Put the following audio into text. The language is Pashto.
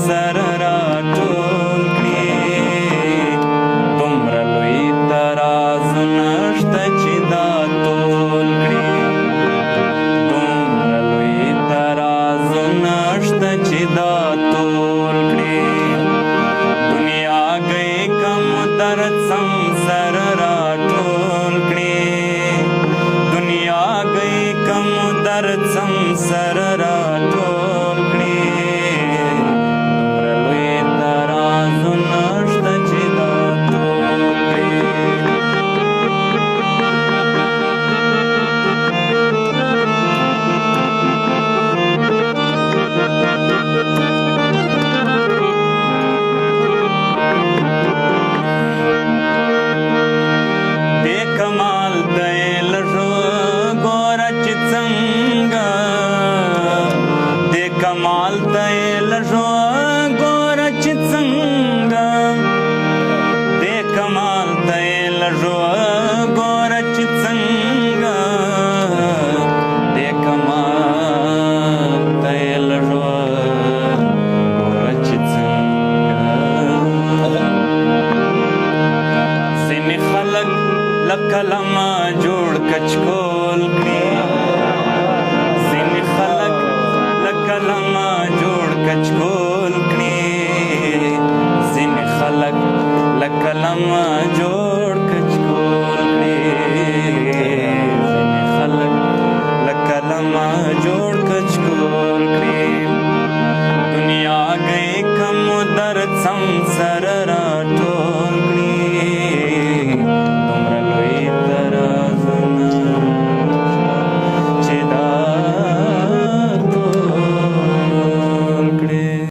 سر راټول کړي دومره لوی ترازونه شته چې دا تول کړي دومره لوی ترازونه شته چې دا تول کړي دنیا گئی کم درد سم سر راټول کړي دنیا گئی کم درد سم سر راټول کړي دومره لوی ترازونه شته چې دا تول کړي بے کمال دی لږو ګوره چې څنګه دې کمال دی لږو ګوره چې څنګه دې کمال دی لږو ګوره چې څنګه دې کمال دی لږو ګوره چې څنګه ځینې خلک له قلمه جوړ کچکول کړي ځینې خلک له قلمه جوړ کچکول کړي ځینې خلک له قلمه جوړ